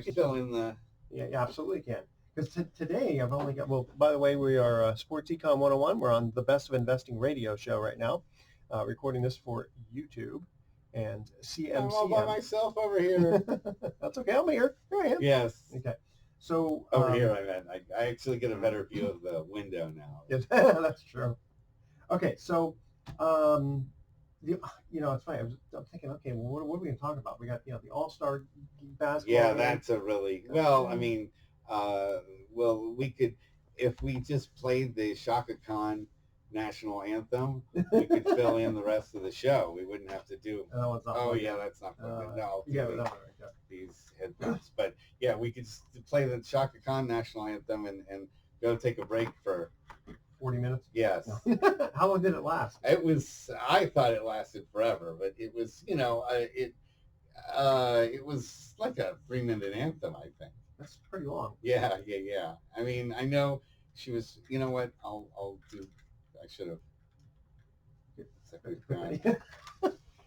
could fill in the... Yeah, absolutely can. Because today I've only got, well, by the way, we are Sports Econ 101. We're on the Best of Investing radio show right now, recording this for YouTube and CMCM. I'm all by myself over here. That's okay. I'm here. Here I am. Yes. Okay. So over here, I actually get a better view of the window now. Yes, that's true. Okay, so it's funny. I'm thinking, okay, well, what are we going to talk about? We got the All-Star basketball. Yeah, game. that's a really well. I mean, we could, if we just played the Shaka Khan national anthem, we could fill in the rest of the show. We wouldn't have to do. That's not good. No, these headphones. But yeah, we could play the Shaka Khan national anthem and go take a break for 40 minutes. Yes. No. How long did it last? I thought it lasted forever, but it was, it was like a 3-minute anthem, I think. That's pretty long. Yeah. I mean, I know she was, you know what, I should have.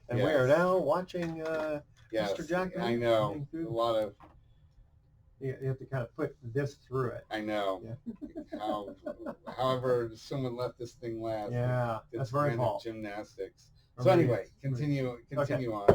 And we are now watching Mr. Jackman. I know. A lot of. You have to kind of put this through it. I know. Yeah. However, someone let this thing last. Yeah, that's very cool. Gymnastics. So anyway, continue on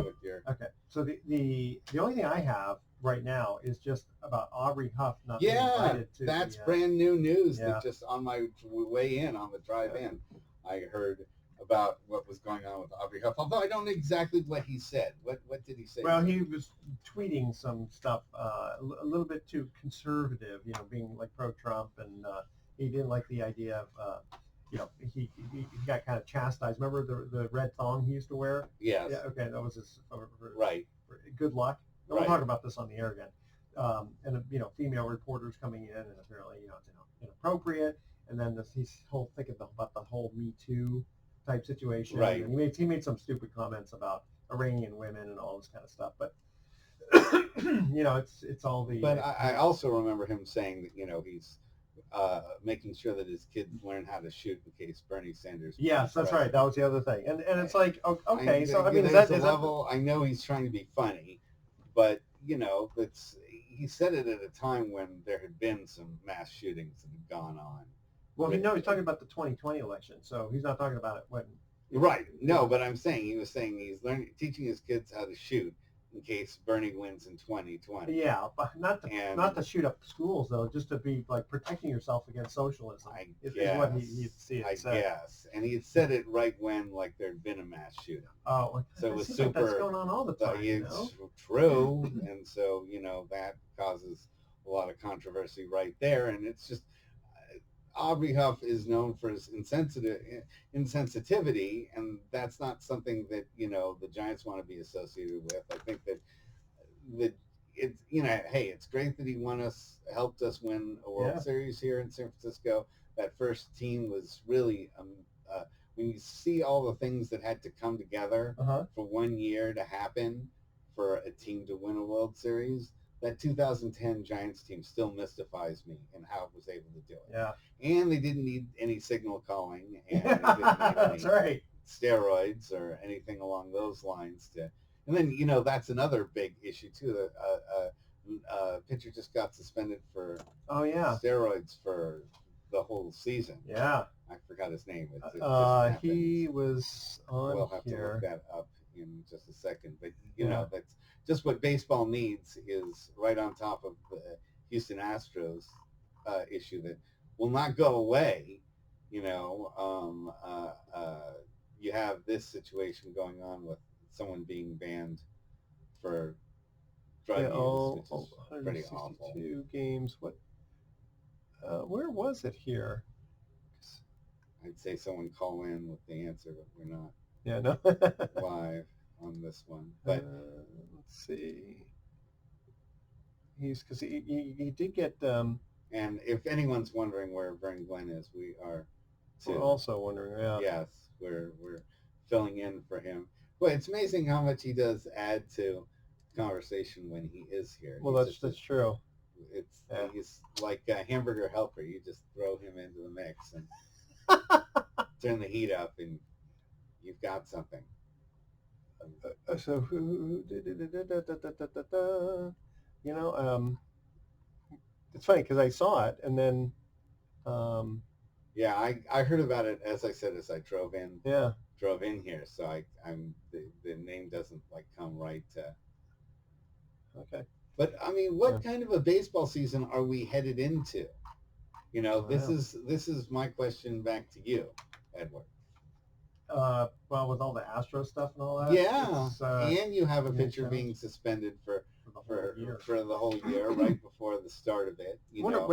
with your. Okay. So the only thing I have right now is just about Aubrey Huff not being invited to. That's brand new news. That just on my way in, on the drive in, I heard about what was going on with Aubrey Huff. Although I don't know exactly what he said. What did he say? Well, he was tweeting some stuff a little bit too conservative, being like pro-Trump, and he didn't like the idea of, he got kind of chastised. Remember the red thong he used to wear? Yes. Yeah. Okay, that was his. Right. Good luck. We'll talk about this on the air again. And female reporters coming in, and apparently, it's inappropriate. And then he's thinking about the whole Me Too type situation. Right. And he made some stupid comments about Iranian women and all this kind of stuff. But it's all the. But I also remember him saying that he's making sure that his kids learn how to shoot in case Bernie Sanders. Yes, that's right. That was the other thing. And it's like, okay, so I mean, is that level? I know he's trying to be funny, but he said it at a time when there had been some mass shootings that had gone on. Well, he's talking about the 2020 election, so he's not talking about it when. Right. No, but I'm saying he was saying he's teaching his kids how to shoot in case Bernie wins in 2020. Yeah, but not to shoot up schools though, just to be like protecting yourself against socialism. Is what he guess, and he had said it right when there'd been a mass shooting. Oh, so it was super. Like that's going on all the time. It's true, and so that causes a lot of controversy right there, and it's just. Aubrey Huff is known for his insensitivity, and that's not something that the Giants want to be associated with. I think that it's hey, it's great that he helped us win a World Series here in San Francisco. That first team was really when you see all the things that had to come together for 1 year to happen for a team to win a World Series. That 2010 Giants team still mystifies me and how it was able to do it. Yeah. And they didn't need any signal calling, and they didn't need any steroids or anything along those lines. And then, that's another big issue, too. Pitcher just got suspended for steroids for the whole season. Yeah. I forgot his name. He was on We'll have to look that up in just a second. But, that's just what baseball needs is right on top of the Houston Astros issue that will not go away. You have this situation going on with someone being banned for drug use, which is pretty awful. 2 games. What? Where was it here? I'd say someone call in with the answer, but we're not. Yeah, no. live on this one, but let's see. Because he did get. And if anyone's wondering where Vern Glenn is, we are. We're also wondering. Yeah. Yes, we're filling in for him. Well, it's amazing how much he does add to conversation when he is here. Well, that's true. He's like a hamburger helper. You just throw him into the mix and turn the heat up, and you've got something. So who You know, it's funny because I saw it and then, Yeah, I heard about it, as I said, as I yeah, drove in here. So I'm the name doesn't like come right. okay. But I mean, Yeah. what kind of a baseball season are we headed into? You know, Wow. this is my question back to you, Edward. Well, with all the Astro stuff and all that, Yeah, it's and you have a gonna be pitcher being suspended for the whole year. for the whole year, right before the start of it. I wonder,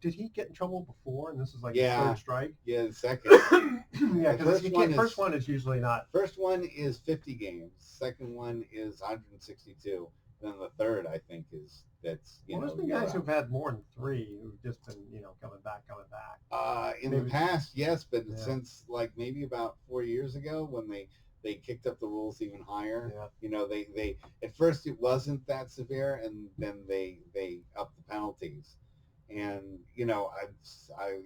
did he get in trouble before? And this is like his Yeah, third strike. yeah, the second. Yeah, The because first is one is usually not. first one is 50 games. Second one is 162. Then the third, I think, is that's Well, there's been you're guys out. who've had more than three who've just been coming back. In Maybe. the past, yes, but Yeah. since like maybe about 4 years ago when they kicked up the rules even higher. Yeah. You know, they at first it wasn't that severe, and then they upped the penalties. And you know,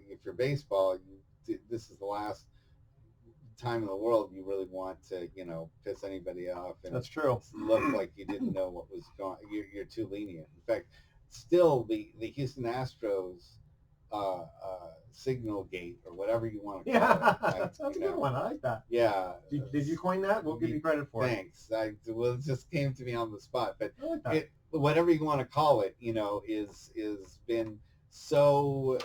if you're baseball, this is the last time in the world you really want to piss anybody off and That's true. look like you didn't know what was going. You're too lenient. In fact, still the Houston Astros signal gate or whatever you want to call Yeah, it. that's a good one. I like that. Yeah. Did you coin that? We'll give you credit for it. Thanks. Well, it just came to me on the spot, but I like that. whatever you want to call it, is been so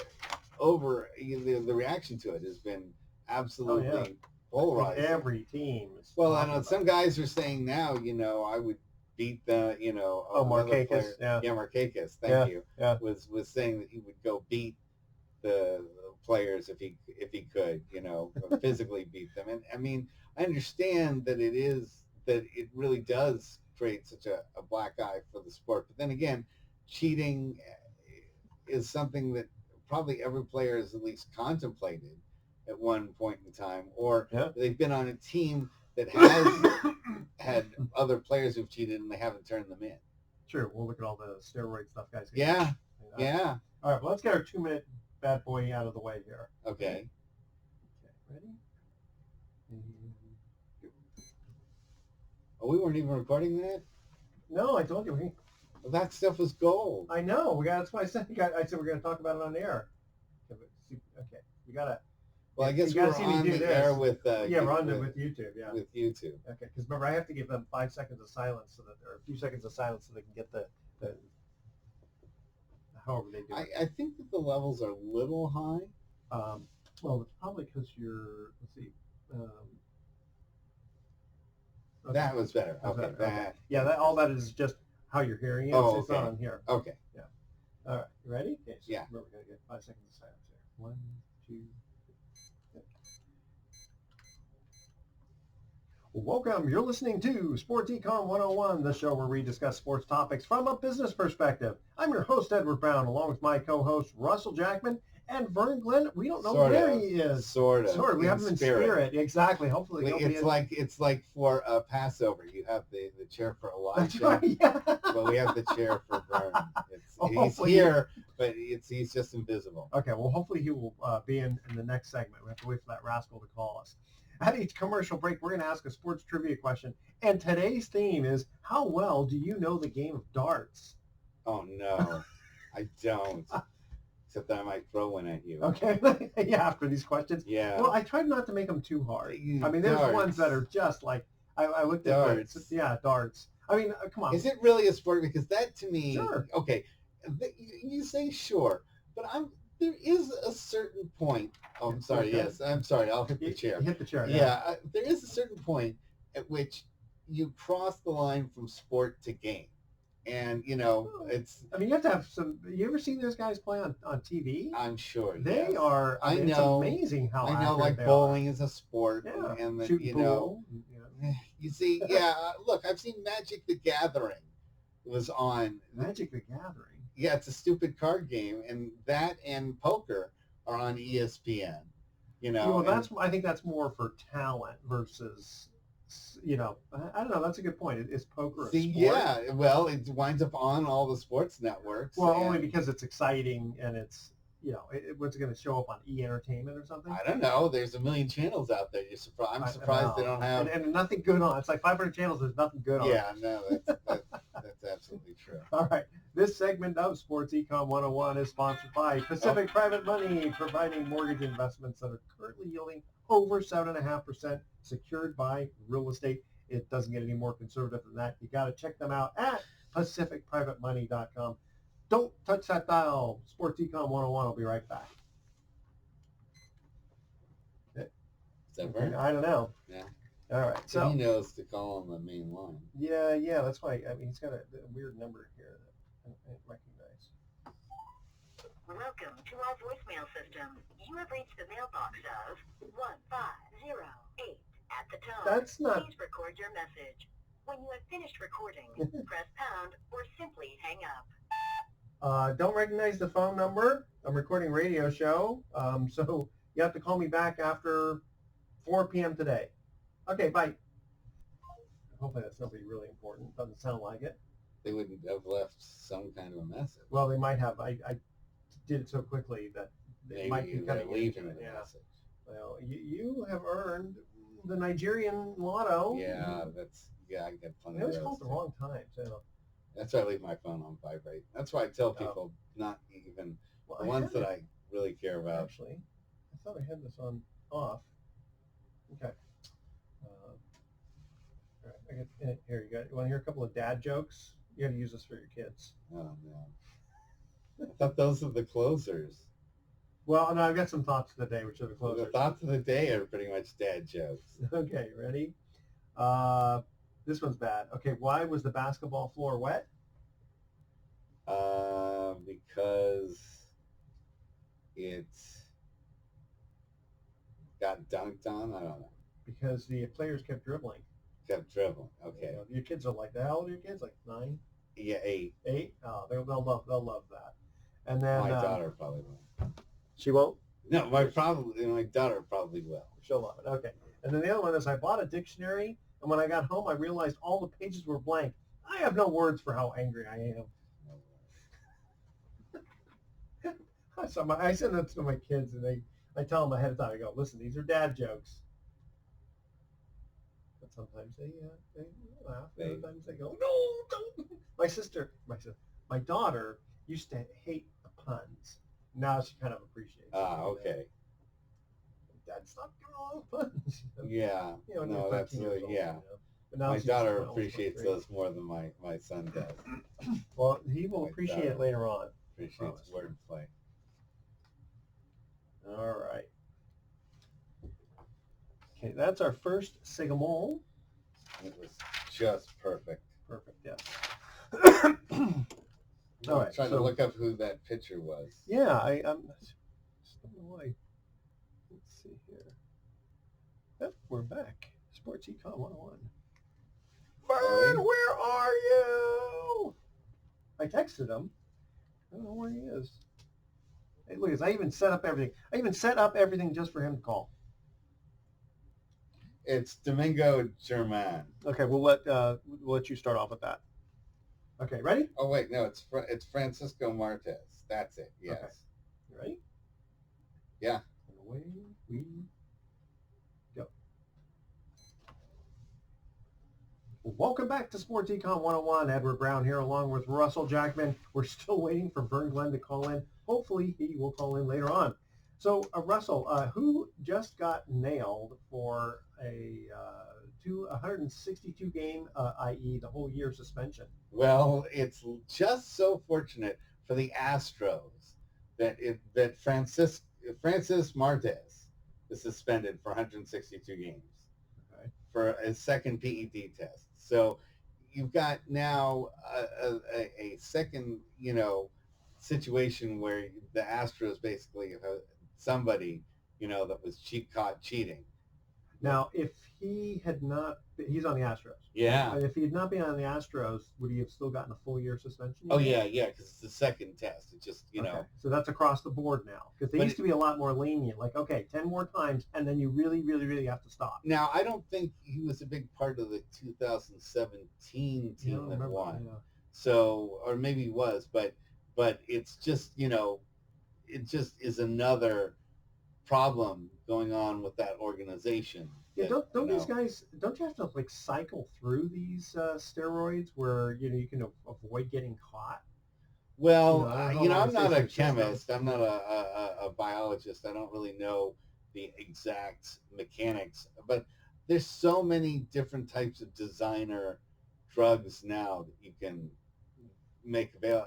over. The reaction to it has been absolutely polarizing. Every team. Well, I know some guys are saying now, I would beat the, Markakis. Yeah. Markakis. Thank you. Yeah. Was saying that he would go beat the players if he could, physically beat them. And I mean, I understand that it really does create such a black eye for the sport. But then again, cheating is something that probably every player has at least contemplated at one point in time, or they've been on a team that has had other players who've cheated and they haven't turned them in. Sure. We'll look at all the steroid stuff, guys. Yeah. Yeah. All right. Well, let's get our 2-minute bad boy out of the way here. Okay. Ready? Oh, we weren't even recording that? No, I told you. Well, that stuff was gold. I know. That's why I said we're going to talk about it on air. Okay. You got to. Well, I guess we're on the air with. We're on with YouTube. Yeah. With YouTube. Okay, because remember, I have to give them 5 seconds of silence or a few seconds of silence so they can get the however they do it. I think that the levels are a little high. Well, it's probably because you're. Let's see. Okay. That was better. Okay. That. Yeah. All that is just how you're hearing it. Oh, it's not on here. Okay. Yeah. All right. You ready? Okay. So yeah. Remember, we're gonna get 5 seconds of silence here. 1, 2. Welcome. You're listening to Sports Econ 101, the show where we discuss sports topics from a business perspective. I'm your host, Edward Brown, along with my co-host, Russell Jackman, and Vern Glenn. We don't know where he is. Sort of. We have him in spirit. Exactly. Hopefully, it's like for a Passover, you have the chair for Elijah. That's right. Yeah. But we have the chair for Vern. He's here, but he's just invisible. Okay. Well, hopefully he will be in the next segment. We have to wait for that rascal to call us. At each commercial break, we're going to ask a sports trivia question. And today's theme is, how well do you know the game of darts? Oh, no. I don't. Except that I might throw one at you. Okay. Yeah, after these questions. Yeah. Well, I tried not to make them too hard. I mean, there's ones that are just like, I looked at darts. Darts. I mean, come on. Is it really a sport? Because that to me, sure. Okay, you say sure, but there is a certain point. Oh, I'm sorry. Okay. Yes, I'm sorry. I'll hit the chair. Hit the chair. Yeah, there is a certain point at which you cross the line from sport to game, and it's. I mean, you have to have some. You ever seen those guys play on TV? I'm sure they are. I mean, know. It's amazing how. I know, like bowling is a sport, and the, You see, look, I've seen Magic the Gathering was on. Magic the Gathering. Yeah, it's a stupid card game, and that and poker are on ESPN. Well, I think that's more for talent versus, I don't know. That's a good point. Is poker a sport? Yeah, well, it winds up on all the sports networks. Well, only because it's exciting and it's, what's it going to show up on E-Entertainment or something? I don't know. There's a million channels out there. I'm surprised they don't have. And nothing good on. It's like 500 channels. There's nothing good on. Yeah, no, that's absolutely true. All right. This segment of Sports Econ 101 is sponsored by Pacific Private Money, providing mortgage investments that are currently yielding over 7.5%, secured by real estate. It doesn't get any more conservative than that. You got to check them out at PacificPrivateMoney.com. Don't touch that dial. Sports Econ 101. I'll be right back. Is that right? I don't know. Yeah. All right. So he knows to call on the main line. Yeah. That's why. I mean, he's got a weird number here that I don't recognize. Welcome to our voicemail system. You have reached the mailbox of 1508 at the tone. That's not. Please record your message. When you have finished recording, press pound or simply hang up. Don't recognize the phone number. I'm recording a radio show, so you have to call me back after 4 p.m. today. Okay, bye. Hopefully that's nobody really important. Doesn't sound like it. They wouldn't have left some kind of a message. Well, they might have. I did it so quickly that they might be kind of leaving the message. Well, you have earned the Nigerian lotto. Yeah, I get plenty They of always those. call it the wrong time, so. That's why I leave my phone on vibrate. That's why I tell people not even the ones that I really care about. Actually, I thought I had this on off. Okay. All right, I get here. You want to hear a couple of dad jokes? You got to use this for your kids. Oh no! I thought those are the closers. Well, no, I've got some thoughts of the day, which are the closers. The thoughts of the day are pretty much dad jokes. Okay, ready? This one's bad. Okay, why was the basketball floor wet? Because it got dunked on. I don't know. Because the players kept dribbling. Kept dribbling. Okay. Your kids are like that. How old are your kids? Like 9? Yeah, 8. 8? Oh, they'll love that. And then my daughter probably won't. She won't? No, my daughter probably will. She'll love it. Okay. And then the other one is I bought a dictionary, and when I got home, I realized all the pages were blank. I have no words for how angry I am. So I send it to my kids, and I tell them ahead of time. I go, listen, these are dad jokes. But sometimes they laugh. Sometimes they go, no, don't. My daughter used to hate the puns. Now she kind of appreciates it. Okay. Dad, stop doing all the puns. Yeah. No, that's yeah. But now my daughter appreciates those more than my son does. Well, he will appreciate it later on. Appreciates wordplay. All right. Okay, that's our first Sigamole. It was just perfect. Perfect, yes. All right. Trying to look up who that pitcher was. Yeah, I don't know why. Let's see here. Yep, we're back. Sports Econ 101. Bird, where are you? I texted him. I don't know where he is. Hey, look, I even set up everything. I even set up everything just for him to call. It's Domingo German. Okay, we'll let you start off with that. Okay, ready? Oh wait, no, it's Francisco Martes. That's it. Yes. Okay. You ready? Yeah. And away we go. Welcome back to Sports Econ 101. Edward Brown here along with Russell Jackman. We're still waiting for Vern Glenn to call in. Hopefully he will call in later on. So, Russell, who just got nailed for a 162 game, i.e. the whole year suspension? Well, it's just so fortunate for the Astros that Francis Martes is suspended for 162 games for a second PED test. So you've got now a second, situation where the Astros basically have somebody, that was caught cheating. Now, if he had not, he's on the Astros. Yeah. And if he had not been on the Astros, would he have still gotten a full year suspension? Oh, yeah, because it's the second test. It's just, Okay. So that's across the board now. Because they used to be a lot more lenient. Like, okay, 10 more times, and then you really, really, really have to stop. Now, I don't think he was a big part of the 2017 team that won. Yeah. So, or maybe he was, but it's just, it just is another problem going on with that organization. Yeah, that, don't these guys, don't you have to like cycle through these steroids where you can avoid getting caught? Well, I don't know how long I'm it stays not in a your system. chemist. I'm not a biologist. I don't really know the exact mechanics, but there's so many different types of designer drugs now that you can make available.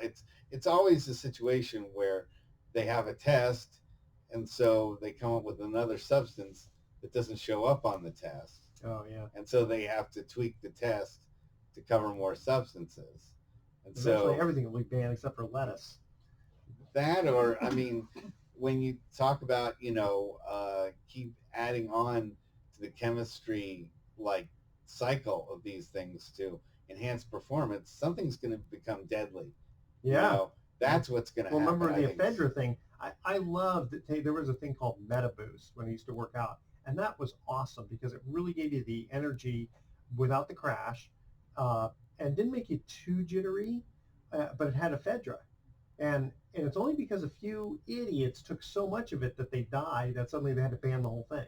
It's always a situation where they have a test, and so they come up with another substance that doesn't show up on the test, Oh yeah. and so they have to tweak the test to cover more substances. And Eventually, so everything will be banned except for lettuce. that, or I mean, when you talk about keep adding on to the chemistry like cycle of these things to enhance performance, something's going to become deadly. Yeah. That's what's going to Well, happen. remember the ephedra thing? I loved it. There was a thing called MetaBoost when I used to work out, and that was awesome because it really gave you the energy without the crash, and didn't make you too jittery, but it had ephedra, and it's only because a few idiots took so much of it that they died that suddenly they had to ban the whole thing.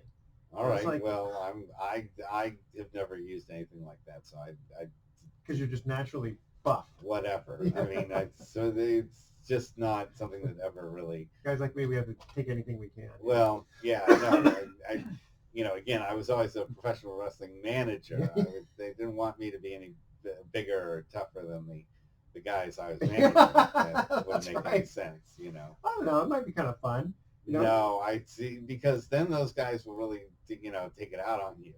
All right. Like, well, I have never used anything like that, so I because you're just naturally buff. Whatever. I mean, it's just not something that ever really. Guys like me, we have to take anything we can. Well, yeah, no, I again, I was always a professional wrestling manager. They didn't want me to be any bigger or tougher than the guys I was managing. That wouldn't make any sense, I don't know. It might be kind of fun. No, I see, because then those guys will really, take it out on you.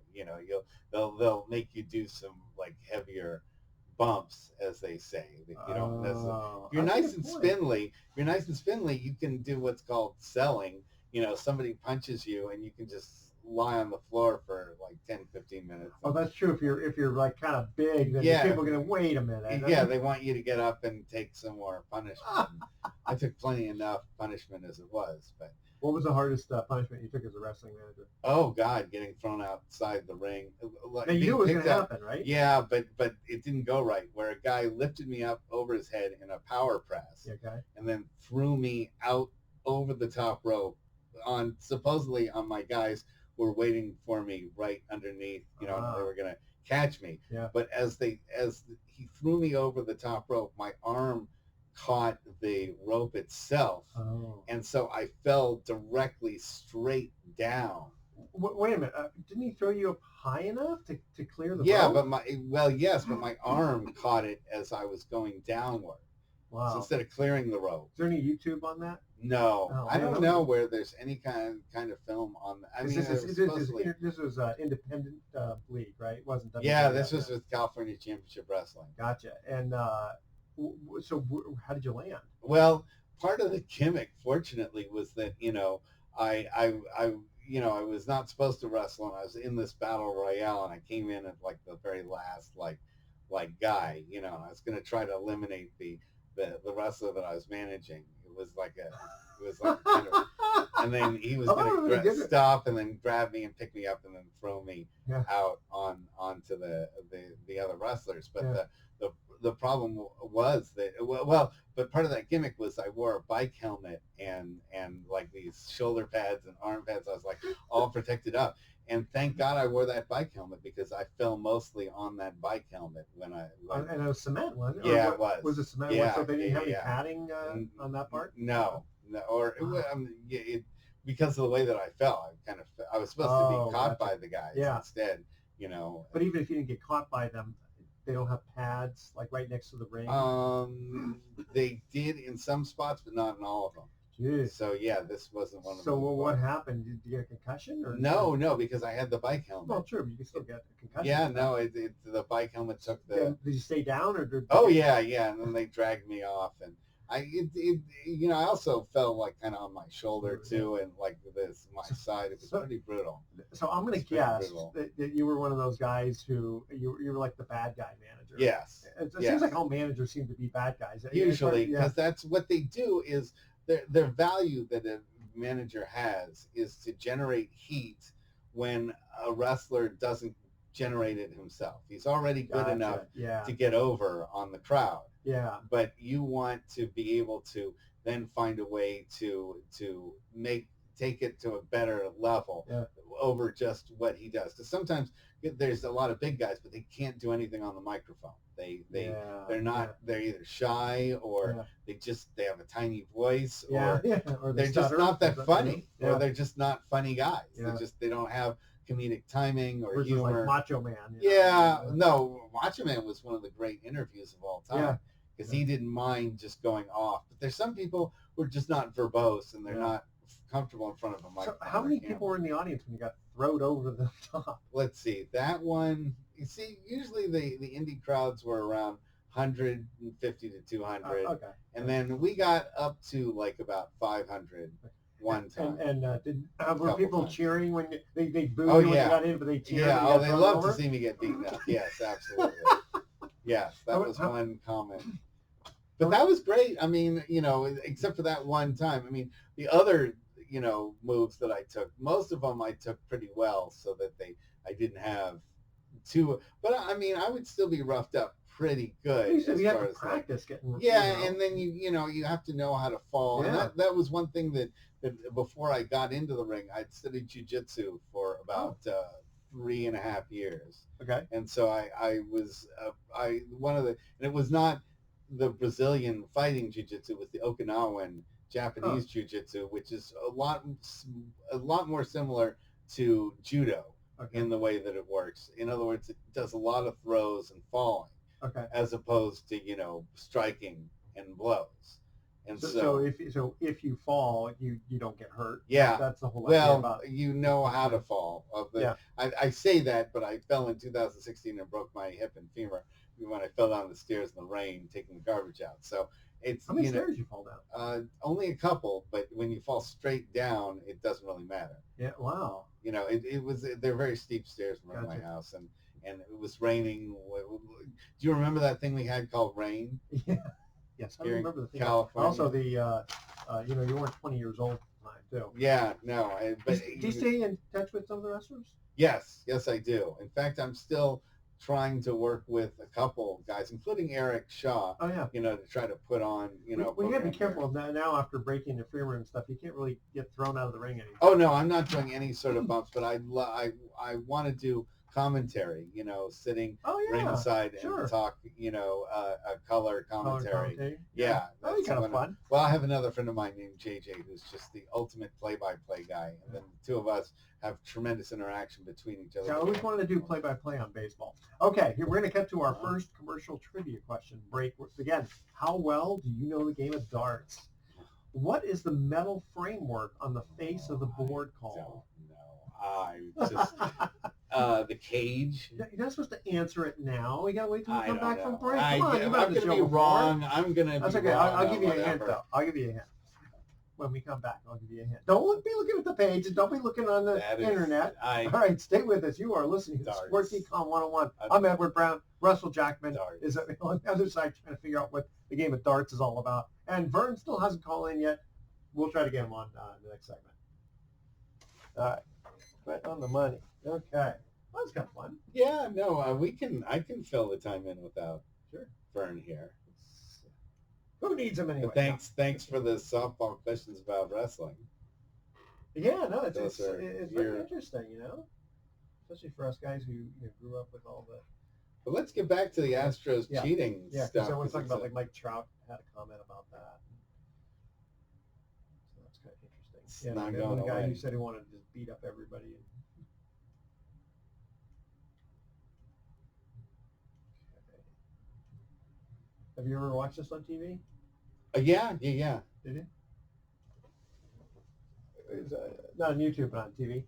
They'll make you do some like heavier bumps, as they say. That you don't necessarily. If you're nice and spindly, you can do what's called selling. Somebody punches you and you can just lie on the floor for like 10, 15 minutes. Oh, that's true. If you're like kind of big, then people are going to wait a minute. Yeah, they want you to get up and take some more punishment. I took plenty enough punishment as it was, but. What was the hardest punishment you took as a wrestling manager? Oh God, getting thrown outside the ring. Now you knew it was going to happen, right? Yeah, but it didn't go right. Where a guy lifted me up over his head in a power press, okay, and then threw me out over the top rope, supposedly on my guys who were waiting for me right underneath. They were going to catch me. Yeah. But as he threw me over the top rope, my arm caught the rope itself, and so I fell directly straight down. Wait a minute! Didn't he throw you up high enough to clear the rope? Yeah, but my arm caught it as I was going downward. Wow! So instead of clearing the rope. Is there any YouTube on that? No, I don't know where there's any kind of film on that. I mean, this was independent league, right? It wasn't. Yeah, this was with California Championship Wrestling. Gotcha. And so how did you land? Well, part of the gimmick, fortunately, was that I was not supposed to wrestle, and I was in this battle royale, and I came in at like the very last like guy. And I was going to try to eliminate the wrestler that I was managing. It was like kind of, and then he was going to stop and then grab me and pick me up and then throw me out onto the other wrestlers. But the problem was that but part of that gimmick was I wore a bike helmet and like these shoulder pads and arm pads. I was like all protected up, and thank God I wore that bike helmet because I fell mostly on that bike helmet when and it was cement, wasn't it? Yeah, it was. Was it cement? Yeah, so they didn't have any padding on that part? No, because of the way that I fell. I was supposed to be caught by the guys instead. But even if you didn't get caught by them, they don't have pads like right next to the ring. They did in some spots, but not in all of them. Jeez. So yeah, this wasn't one of them. So what happened? Did you get a concussion? Or no, because I had the bike helmet. Well, true, but you can still get a concussion. Yeah, no, the bike helmet took the. Did you stay down or? Yeah, and then they dragged me off, and I also fell like kind of on my shoulder too, and like my side. It was pretty brutal. So I'm going to guess that you were one of those guys who you were like the bad guy manager. Yes. It seems like all managers seem to be bad guys. Usually, because that's what they do. Is their value that a manager has is to generate heat when a wrestler doesn't generate it himself. He's already good enough to get over on the crowd. Yeah. But you want to be able to then find a way to take it to a better level over just what he does. Because sometimes there's a lot of big guys, but they can't do anything on the microphone. They're not. They're either shy or they have a tiny voice, or or they're just not that funny, or they're just not funny guys. They don't have comedic timing or versus humor. like Macho Man. No, Macho Man was one of the great interviews of all time because he didn't mind just going off. But there's some people who are just not verbose and they're not comfortable in front of a microphone. So how many people were in the audience when you got thrown over the top? Let's see. That one, you see, usually the indie crowds were around 150 to 200. Okay. And then we got up to like about 500 one time. And were people times. cheering when they booed you when you got in, but they cheered? Yeah, oh, they love to see me get beaten up. Yes, absolutely. Yes, that was one comment. But that was great. I mean, except for that one time. I mean, the other, moves that I took, most of them I took pretty well, so that I didn't have too. But I mean, I would still be roughed up pretty good. You have to practice getting. And then you have to know how to fall. And that was one thing that before I got into the ring, I'd studied jiu-jitsu for about 3.5 years. Okay. And so I was and it was not the Brazilian fighting jiu-jitsu, it was the Okinawan Japanese jiu-jitsu, which is a lot more similar to judo in the way that it works. In other words, it does a lot of throws and falling, as opposed to striking and blows. And so if you fall, you don't get hurt. Yeah, that's the whole idea about you know how to fall. I say that, but I fell in 2016 and broke my hip and femur when I fell down the stairs in the rain taking the garbage out. So it's how many stairs you fall down? Only a couple, but when you fall straight down, it doesn't really matter. Yeah. Wow. They're very steep stairs in front of my house, and it was raining. Do you remember that thing we had called rain? Yeah. Yes, I remember the thing. California. Also, the you weren't 20 years old at the time, too. Yeah, no. But do you stay in touch with some of the wrestlers? Yes, I do. In fact, I'm still trying to work with a couple guys, including Eric Shaw. Oh yeah. To try to put on. Well, you gotta be careful now. After breaking the femur and stuff, you can't really get thrown out of the ring anymore. Oh no, I'm not doing any sort of bumps, but I want to do commentary, sitting ringside and talk, a color commentary. Yeah. That's kind of fun. Well, I have another friend of mine named JJ who's just the ultimate play-by-play guy. And then the two of us have tremendous interaction between each other. I always wanted to do play-by-play on baseball. Okay, here we're going to cut to our first commercial trivia question break. Again, how well do you know the game of darts? What is the metal framework on the face of the board called? I just the cage. You're not supposed to answer it now. We got to wait till we come back from break. I'm going to be wrong. I'm going to be That's okay. I'll give you a hint, though. I'll give you a hint. When we come back, I'll give you a hint. Don't be looking at the page and don't be looking on the internet. All right, stay with us. You are listening to Sports Econ 101. I'm Edward Brown. Russell Jackman is on the other side trying to figure out what the game of darts is all about. And Vern still hasn't called in yet. We'll try to get him on the next segment. All right. Right on the money. Okay. That was kind of fun. Yeah, no, I can fill the time in without Vern here. Who needs him anyway? But thanks for the softball questions about wrestling. Yeah, no, it's very interesting, especially for us guys who grew up with all the. But let's get back to the Astros cheating stuff. Yeah, because I want to talk about like Mike Trout had a comment about that. So that's kind of interesting. It's not going the guy away. who said he wanted to just beat up everybody. Have you ever watched this on TV? Yeah. Did you? It's not on YouTube, but on TV.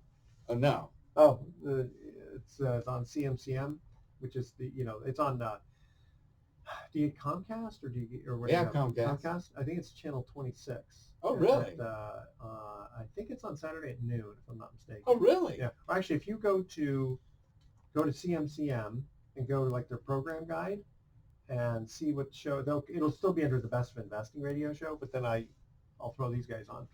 Oh no. Oh, it's on CMCM, which is it's on. Do you get Comcast or do you get Comcast? Comcast. I think it's channel 26. Oh really? I think it's on Saturday at noon, if I'm not mistaken. Oh really? Yeah. Or actually, if you go to CMCM and go to like their program guide and see what show it'll still be under the Best of Investing radio show, but then I'll throw these guys on.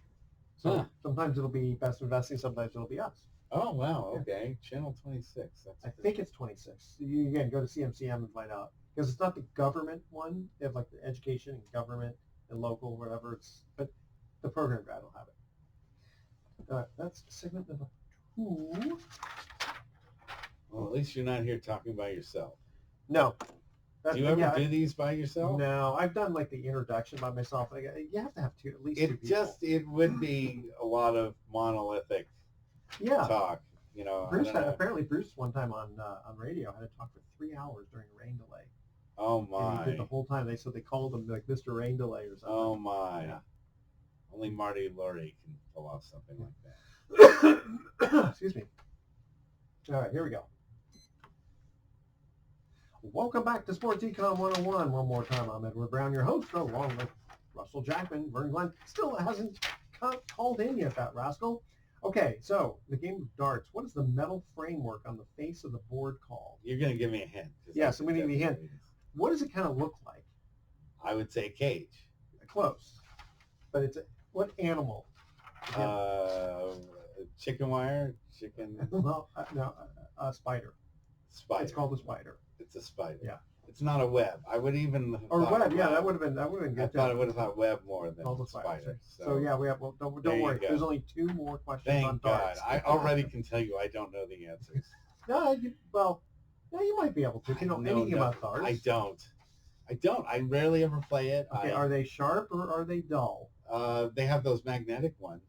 So sometimes it'll be Best of Investing, sometimes it'll be us. Oh wow, okay. Channel 26. I think it's 26. You again go to CMCM and find out. because it's not the government one. They have like the education and government and local, whatever. But the program guide will have it. That's segment number 2. Well, at least you're not here talking by yourself. No. Do you ever do these by yourself? No, I've done like the introduction by myself. You have to have at least two people. It would be a lot of monolithic talk. Apparently Bruce one time on radio had to talk for 3 hours during a rain delay. Oh my! And he did the whole time. They called him like Mr. Rain Delay or something. Oh my! Yeah. Only Marty and Laurie can pull off something like that. Excuse me. All right, here we go. Welcome back to Sports Econ 101. One more time, I'm Edward Brown, your host, along with Russell Jackman. Vern Glenn still hasn't called in yet, that rascal. Okay, so the game of darts. What is the metal framework on the face of the board called? You're going to give me a hint. Yes, I'm going to give you a hint. What does it kind of look like? I would say cage. Close. But it's what animal? Chicken wire? Chicken? Well, no, a spider. Spider. It's called a spider. It's a spider. Yeah. It's not a web. I would even or web. Yeah, that would have been good. I thought I would have thought web more than spider. So yeah, we have. Well, don't worry. There's only 2 more questions. Thank on God. darts. I already can tell you I don't know the answers. No, you might be able to. If you know anything about darts. I don't. I rarely ever play it. Okay, are they sharp or are they dull? They have those magnetic ones,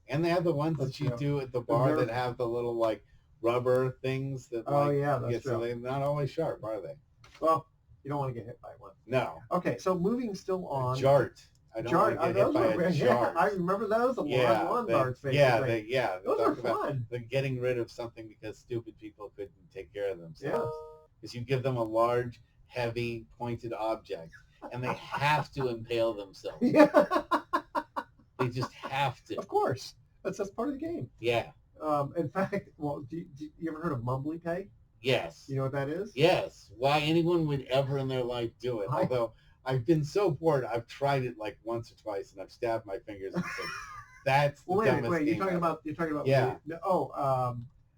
and they have the ones that you do at the bar that have the little like rubber things that. That's true. So they're not always sharp, are they? Well, you don't want to get hit by one. No. Okay, so moving still on. Jart. I don't want to get hit by a jart. Yeah, I remember those. The lawn darts. Basically. Those are fun. They're getting rid of something because stupid people couldn't take care of themselves. Because you give them a large, heavy, pointed object, and they have to impale themselves. Yeah. They just have to. Of course. That's part of the game. Yeah. In fact, well, you ever heard of Mumbly Peg? Yes. You know what that is? Yes. Why anyone would ever in their life do it. Although I've been so bored, I've tried it like once or twice, and I've stabbed my fingers and said, "That's the dumbest wait. You're talking about. Yeah.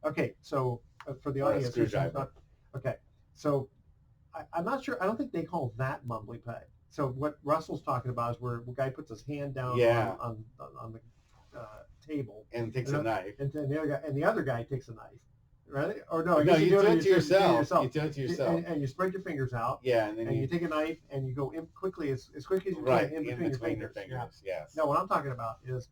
Okay. So for the audience, screwdriver. Okay. So I'm not sure. I don't think they call that Mumbly Peg. So what Russell's talking about is where the guy puts his hand down on the table and takes a knife, and then the other guy takes a knife. Right? Or no, you do it to yourself. You do it to yourself. And you spread your fingers out. Yeah, and then you take a knife and you go in quickly as quick as you can in between your fingers. Yeah. Yes. No, what I'm talking about is,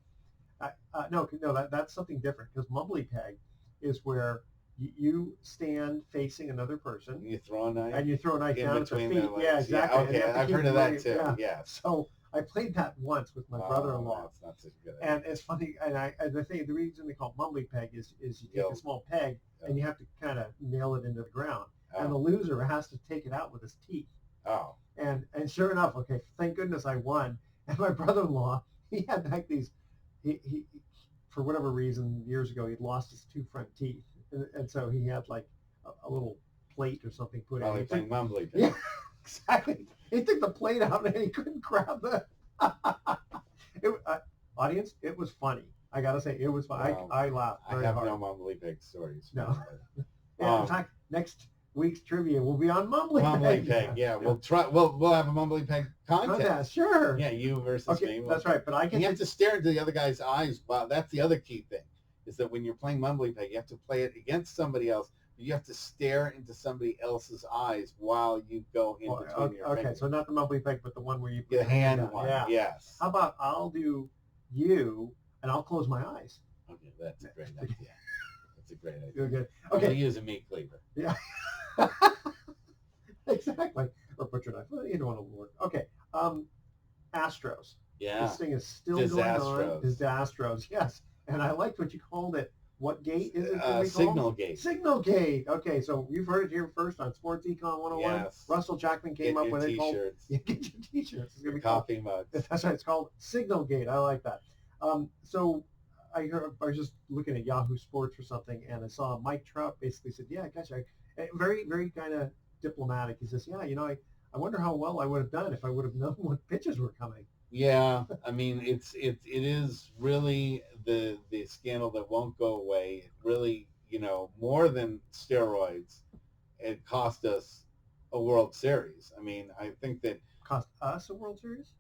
that's something different because Mumbly Peg is where you stand facing another person. You throw a knife. And you throw a knife down at their feet. Yeah, exactly. Yeah, okay, I've heard of that too. Yeah. So I played that once with my brother-in-law. That's not such a good idea. And it's funny, and the reason they call it Mumbly Peg is you take a small peg and you have to kind of nail it into the ground. And the loser has to take it out with his teeth. Oh. And sure enough, okay, thank goodness I won. And my brother-in-law, he had like these, he for whatever reason, years ago, he'd lost his 2 front teeth. And so he had like a little plate or something put in. Oh, playing Mumbly Peg. Yeah, exactly. He took the plate out and he couldn't grab the... audience, it was funny. I got to say, it was funny. Well, I laughed very hard. I have no Mumbly Peg stories. No. In fact, next week's trivia will be on Mumbly Peg. Mumbly Peg, yeah. We'll try. We'll have a Mumbly Peg contest. Sure. Yeah, you versus me. That's right. But you have to stare into the other guy's eyes. Wow, that's the other key thing. Is that when you're playing Mumbly Peg, you have to play it against somebody else. You have to stare into somebody else's eyes while you go in between your fingers. Okay, so not the Mumbly Peg, but the one where you put the hand one. Yeah. Yes. How about I'll do you and I'll close my eyes. Okay, that's a great idea. That's a great idea. You're good. Okay. I'll use a meat cleaver. Yeah. Exactly. Or butcher knife. Well, either one will work. Okay. Astros. Yeah. This thing is still going on. Disastros. Yes. And I liked what you called it. What gate is it? Signal Gate. Signal Gate. Okay, so you've heard it here first on Sports Econ 101. Yes. Russell Jackman came up with it called... Get your T-shirts. It's going to be coffee mugs. That's right. It's called Signal Gate. I like that. So I was just looking at Yahoo Sports or something, and I saw Mike Trout basically said, "Yeah, gosh, very, very kind of diplomatic." He says, "Yeah, I wonder how well I would have done if I would have known what pitches were coming." Yeah, I mean, it is really the scandal that won't go away. It really, more than steroids, it cost us a World Series. I mean, I think that Cost us a World Series?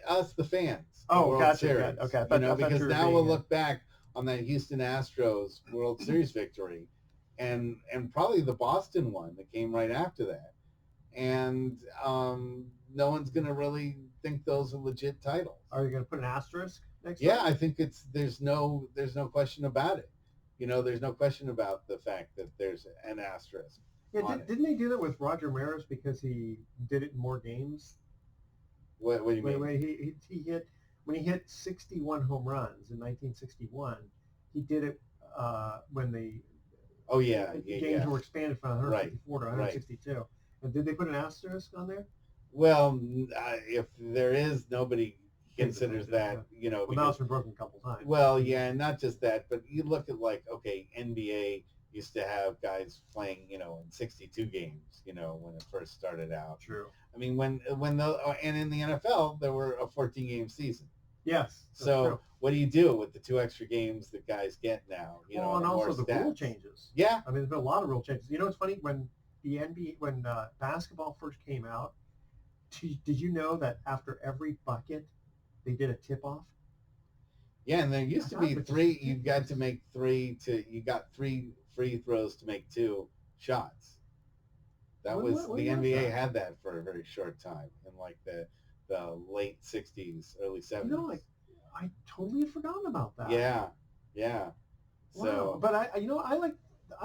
us, the fans, a Oh, World gotcha. Series. Okay, I thought Because you were now being we'll look back on that Houston Astros World Series victory, and probably the Boston one that came right after that, and no one's gonna really think those are legit titles. Are you going to put an asterisk next Yeah, time? I think there's no question about it. There's no question about the fact that there's an asterisk Yeah, on it. didn't they do that with Roger Maris because he did it in more games? What do you mean? When he hit when he hit 61 home runs in 1961, he did it when the Oh yeah, games were expanded from Right, 154 to right. 162. And did they put an asterisk on there? Well, if there is, nobody considers that, Well, now because it's been broken a couple times. well, yeah, not just that, but you look at like, okay, NBA used to have guys playing, in 62 games, when it first started out. True. I mean, and in the NFL there were a 14 game season. Yes. So true. what do you do with the 2 extra games that guys get now? Well, and also the rule changes. Yeah. I mean, there's been a lot of rule changes. It's funny when the NBA when basketball first came out. Did you know that after every bucket they did a tip off? Yeah, and there used to be Which is 3. You got to make 3 you got 3 free throws to make 2 shots. That When was was the NBA that? had that for a very short time in like the late 60s, early 70s. I totally had forgotten about that. Yeah, yeah. Wow. So, But I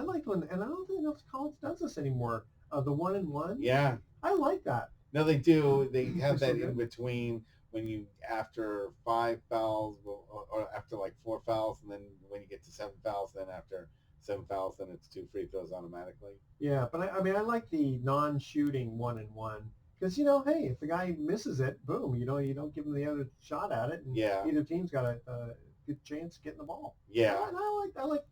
like when, and I don't think enough college does this anymore. The 1-and-1. yeah. I like that. No, they do. They have They're that so in good. between when you after 5 fouls or after like 4 fouls, and then when you get to 7 fouls, then after 7 fouls, then it's 2 free throws automatically. Yeah, but I mean, I like the non-shooting 1-and-1 because hey, if the guy misses it, boom, you don't give him the other shot at it, and Yeah. either team's got a good chance of getting the ball. Yeah. And I like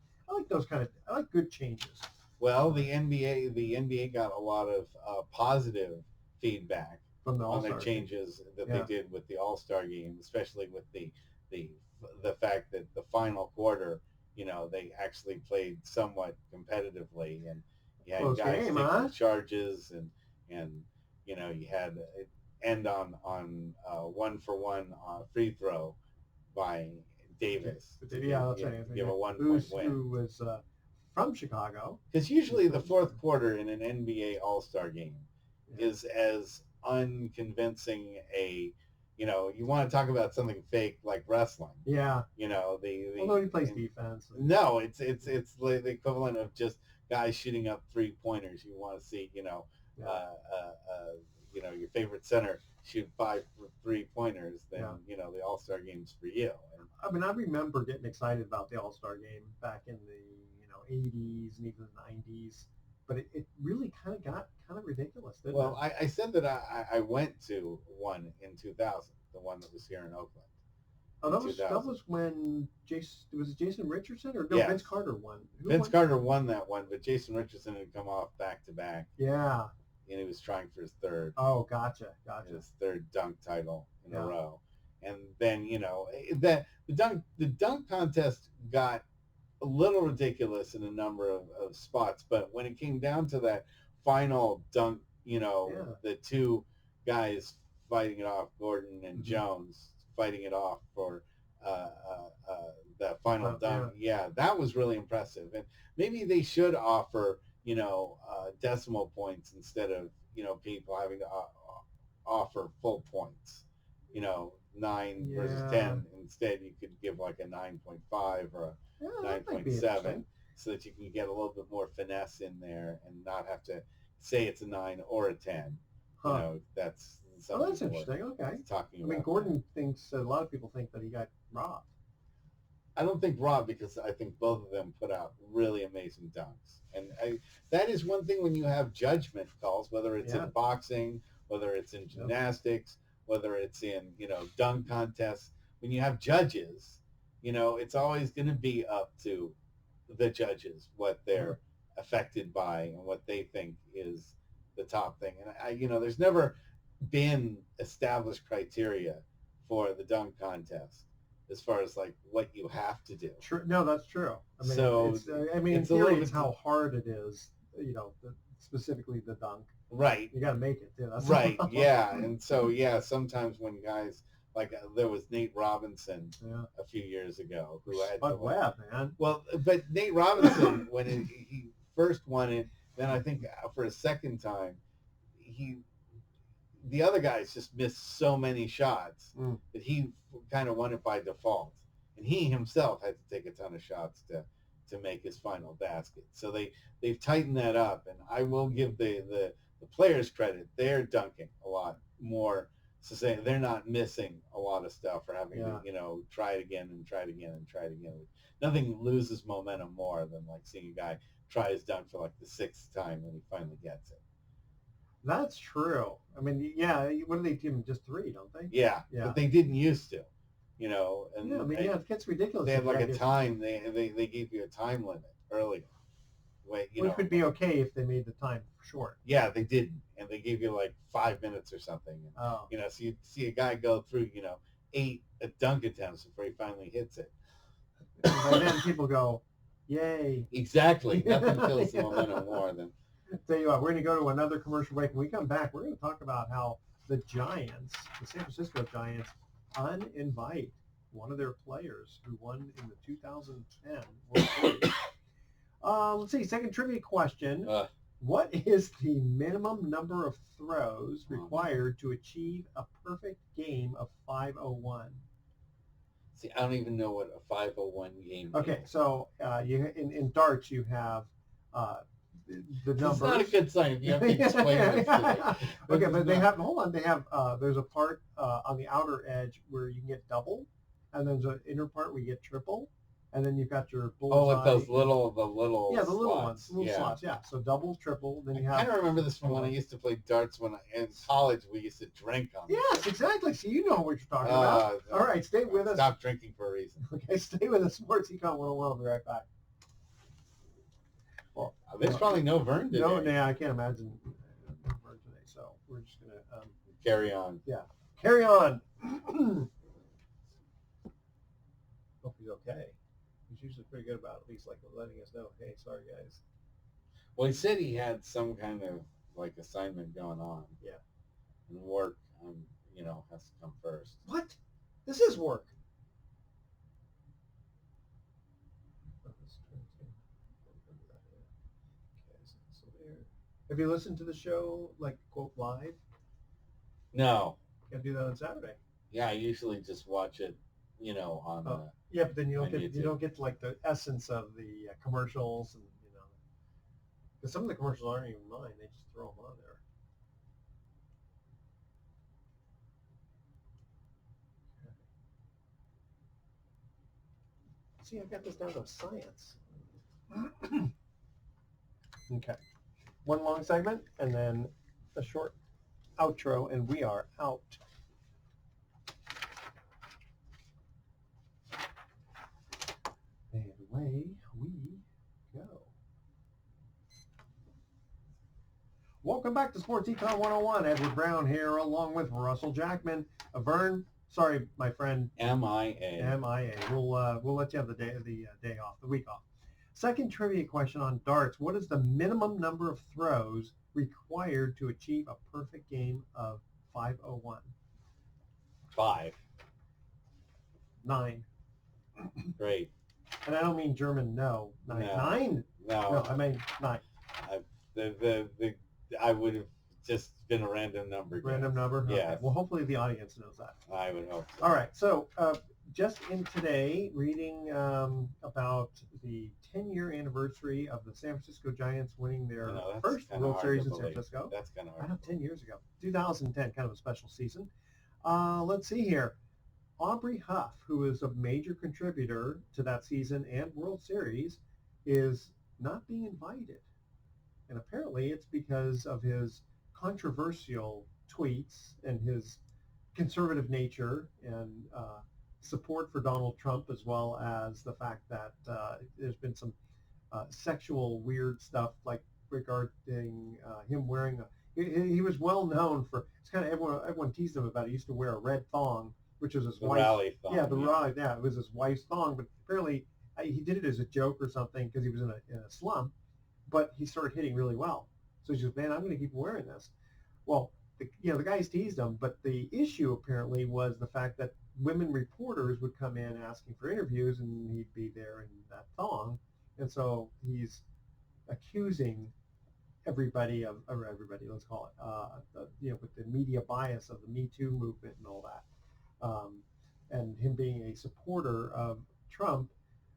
those I like good changes. Well, the NBA got a lot of positive feedback From the on their All-Star changes that Yeah. they did with the All-Star game, especially with the fact that the final quarter, they actually played somewhat competitively, and you had Close guys game, taking huh? charges, and you had it end on 1-for-1 free throw by Davis. Yeah, that's right. Give a 1-point win. Who was from Chicago. Because usually the fourth quarter in an NBA All-Star game is as unconvincing you want to talk about something fake like wrestling. Yeah. Although he plays defense. No, it's like the equivalent of just guys shooting up 3-pointers. You want to see, your favorite center shoot 5 3-pointers, then the All-Star game's for you. I mean, I remember getting excited about the All-Star game back in the 80s and even the 90s, but it really kind of got ridiculous, didn't Well, it? I said that I went to one in 2000, the one that was here in Oakland. Oh, that was when Jason Richardson or no, Yes. Vince Carter won. Vince Carter won that one, but Jason Richardson had come off back to back. Yeah. And he was trying for his third. Oh, gotcha. His third dunk title in a row. And then, the dunk contest got a little ridiculous in a number of spots, but when it came down to that final dunk, the 2 guys fighting it off, Gordon and Jones fighting it off for that final dunk. Yeah, that was really impressive. And maybe they should offer, decimal points instead of, people having to offer full points. 9 versus 10. Instead, you could give like a 9.5 or a 9.7 so that you can get a little bit more finesse in there and not have to say it's a 9 or a 10. That's interesting. Okay. Talking about. I mean, Gordon thinks a lot of people think that he got robbed. I don't think robbed because I think both of them put out really amazing dunks, and that is one thing when you have judgment calls, whether it's in boxing, whether it's in gymnastics, whether it's in dunk contests. When you have judges, it's always going to be up to the judges what they're affected by and what they think is the top thing. And there's never been established criteria for the dunk contest as far as like what you have to do. True. No, that's true. I mean, So in theory, it's how hard it is. Specifically the dunk. Right. You got to make it too. That's Right. Yeah. And so, yeah, sometimes when guys like there was Nate Robinson Yeah. a few years ago who had Spud Webb, man. well, but Nate Robinson when he first won it, then I think for a second time, the other guys just missed so many shots that he kind of won it by default, and he himself had to take a ton of shots to make his final basket. So they've tightened that up, and I will give the players credit. They're dunking a lot more. So say they're not missing a lot of stuff or having to try it again and try it again and try it again. Nothing loses momentum more than like seeing a guy try his dunk for like the 6th time when he finally gets it. That's true. I mean, yeah. What do they give them? Just 3, don't they? Yeah. But they didn't used to, And yeah, I mean, it gets ridiculous. They had like a time. They gave you a time limit earlier. Which would be okay if they made the time short. Yeah, they didn't, and they gave you like 5 minutes or something. And, so you see a guy go through 8 dunk attempts before he finally hits it. And by then people go, "Yay!" Exactly. Nothing kills the momentum more than. Tell you what, we're going to go to another commercial break. When we come back, we're going to talk about how the Giants, the San Francisco Giants, uninvite one of their players who won in the 2010 World Series. Let's see, second trivia question. What is the minimum number of throws required to achieve a perfect game of 501? See, I don't even know what a 501 game is. Okay, so in darts you have the numbers. It's not a good sign if you have to explain it to me. Okay, but they have, there's a part on the outer edge where you can get double, and there's an inner part where you get triple, and then you've got your bullseye. Oh, with the little yeah, the little slots. ones, slots, yeah. So double, triple, then you have. I kind of remember this from when I used to play darts in college. We used to drink on them. Yes, exactly. So you know what you're talking about. All right, stay with us. Stop drinking for a reason. Okay, stay with us. Sports Econ 101. I'll be right back. Well, there's probably no Vern today. No, I can't imagine no Vern today. So we're just gonna carry on. Yeah, carry on. Hope he's okay. He's usually pretty good about at least like letting us know, hey, sorry guys. Well, he said he had some kind of like assignment going on. Yeah. And work, has to come first. What? This is work. Have you listened to the show, like, quote, live? No. Can't do that on Saturday. Yeah, I usually just watch it, on. Yeah, but then you don't get like the essence of the commercials and because some of the commercials aren't even mine; they just throw them on there. See, I've got this down to science. Okay. One long segment and then a short outro, and we are out. And away we go. Welcome back to Sports Econ 101. Edward Brown here, along with Russell Jackman. Vern, sorry, my friend. MIA. We'll let you have the day off, the week off. Second trivia question on darts. What is the minimum number of throws required to achieve a perfect game of 501? 5. 9. Great. And I don't mean German, no. 9. No. 9? No, I mean 9. I would have just been a random number. Random number? Yeah. Okay. Well, hopefully the audience knows that. I would hope so. All right. So just in today, reading about the 10-year anniversary of the San Francisco Giants winning their first World Series in San Francisco. That's kind of hard. I know, 10 years ago. 2010, kind of a special season. Let's see here. Aubrey Huff, who is a major contributor to that season and World Series, is not being invited. And apparently it's because of his controversial tweets and his conservative nature and support for Donald Trump, as well as the fact that there's been some sexual weird stuff like regarding him wearing he was well known for, it's kind of everyone teased him about it. He used to wear a red thong, which was his wife's rally thong. Yeah, rally. Yeah, it was his wife's thong, but apparently he did it as a joke or something because he was in a slump. But he started hitting really well. So she goes, man, I'm going to keep wearing this. Well, the guys teased him, but the issue apparently was the fact that women reporters would come in asking for interviews, and he'd be there in that thong, and so he's accusing everybody or everybody, let's call it, with the media bias of the Me Too movement and all that, and him being a supporter of Trump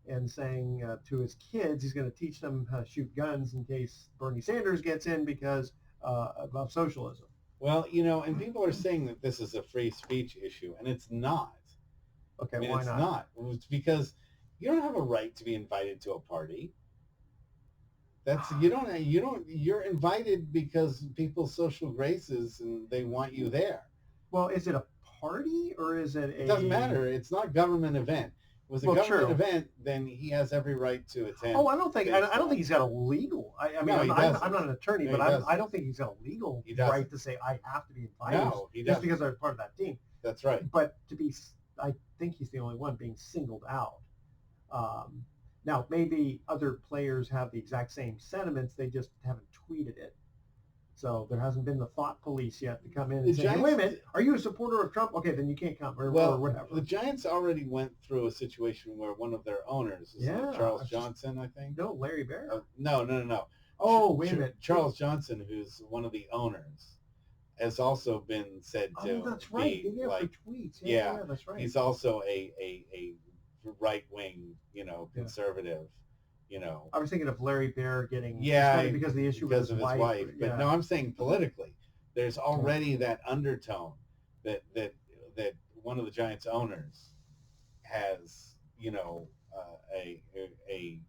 and saying to his kids he's going to teach them how to shoot guns in case Bernie Sanders gets in because of socialism. Well, and people are saying that this is a free speech issue, and it's not. Okay, I mean, why it's not? not. It's because you don't have a right to be invited to a party. You're invited because people's social graces and they want you there. Well, is it a party or is it It doesn't matter. It's not a government event. If it was a government event, then he has every right to attend. Oh, I don't think he's got a legal. I'm not an attorney, but I don't think he's got a legal right to say I have to be invited. No, he just doesn't. because they're part of that team. That's right. But I think he's the only one being singled out. Now, maybe other players have the exact same sentiments. They just haven't tweeted it. So there hasn't been the thought police yet to come in and say, hey, wait a minute, are you a supporter of Trump? Okay, then you can't come, or whatever. The Giants already went through a situation where one of their owners, Charles Johnson, I think? No, Larry Bear. No. Oh, wait a minute. Charles Johnson, who's one of the owners, has also been said to that's right. be for tweets. Yeah, that's right. He's also a right-wing, conservative. I was thinking of Larry Bear getting suspended because of the issue because with his wife. But no, I'm saying politically, there's already that undertone that one of the Giants owners has, a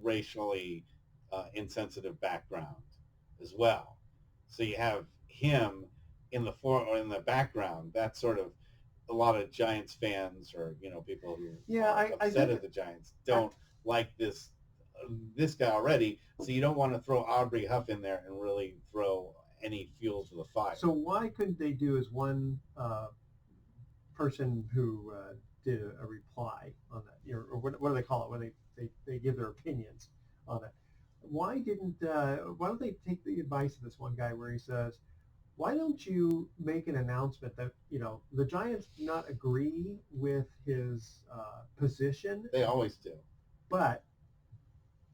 racially insensitive background as well. So you have him in the background. That's sort of a lot of Giants fans or people who are upset at the Giants don't like this guy already, so you don't want to throw Aubrey Huff in there and really throw any fuel to the fire. So why couldn't they do as one person who did a reply on that, or what do they call it when they give their opinions on it? Why don't they take the advice of this one guy where he says, why don't you make an announcement that the Giants do not agree with his position? They always do, but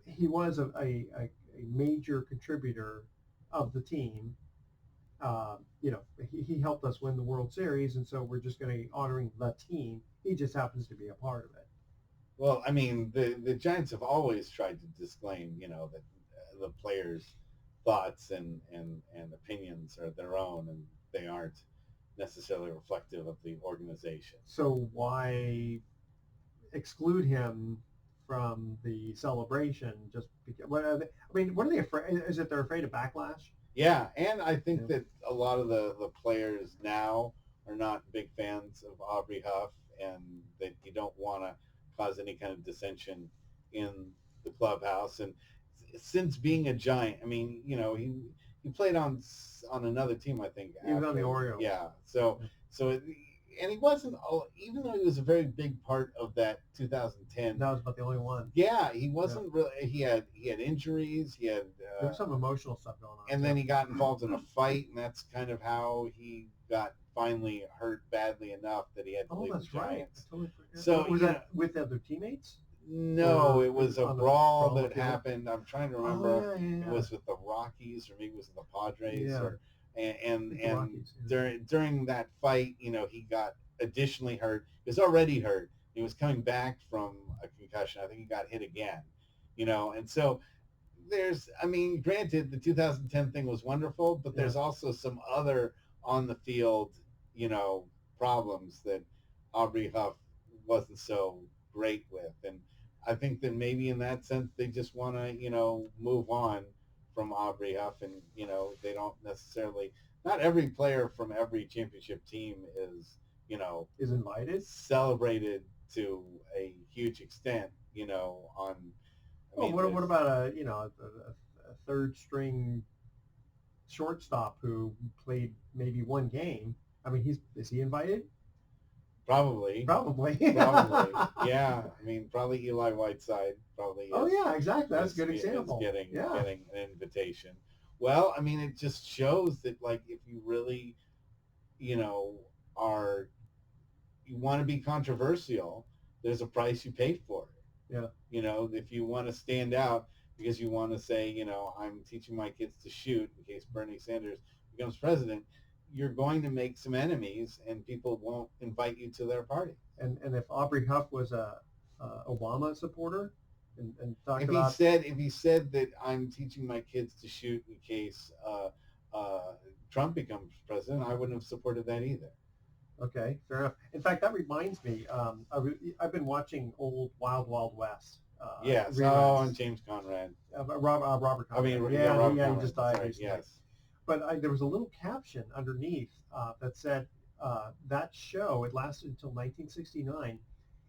he was a major contributor of the team. He helped us win the World Series, and so we're just going to be honoring the team. He just happens to be a part of it. Well, I mean, the Giants have always tried to disclaim, that the players' thoughts and opinions are their own, and they aren't necessarily reflective of the organization. So why exclude him from the celebration just because? What are they afraid? Is it they're afraid of backlash? Yeah, and I think that a lot of the players now are not big fans of Aubrey Huff, and that you don't want to cause any kind of dissension in the clubhouse. And since being a Giant, I mean, he played on another team, I think. He was on the Orioles. Yeah, and he wasn't, even though he was a very big part of that 2010. That was about the only one. Yeah, he wasn't really. He had injuries. He had there was some emotional stuff going on. And then he got involved in a fight, and that's kind of how he got finally hurt badly enough that he had to leave the Giants. Totally forgot. So was that with other teammates? No, it was a brawl that happened. I'm trying to remember. It was with the Rockies, or maybe it was with the Padres, and Rockies, during that fight, he got additionally hurt. He was already hurt. He was coming back from a concussion. I think he got hit again, and so granted, the 2010 thing was wonderful, but there's also some other on the field, problems that Aubrey Huff wasn't so great with. And I think that maybe in that sense, they just want to, move on from Aubrey Huff, and, they don't necessarily, not every player from every championship team is invited, celebrated to a huge extent, what about a third string shortstop who played maybe one game? I mean, is he invited? Probably. Yeah. Probably Eli Whiteside. Probably. Oh yeah, exactly. That's a good example. Getting an invitation. Well, I mean, it just shows that, like, if you really, you know, are you want to be controversial, there's a price you pay for it. Yeah. You know, if you want to stand out because you want to say, you know, I'm teaching my kids to shoot in case Bernie Sanders becomes president, you're going to make some enemies, and people won't invite you to their party. And if Aubrey Huff was a Obama supporter and talked If about he said that I'm teaching my kids to shoot in case Trump becomes president, I wouldn't have supported that either. okay, fair enough. In fact, that reminds me, I've been watching old Wild Wild West. Yes. reruns. Oh, and James Conrad. Robert Conrad. I mean, yeah, Robert yeah, he Conrad. just died Sorry, recently. yes. But there was a little caption underneath that said that show, it lasted until 1969.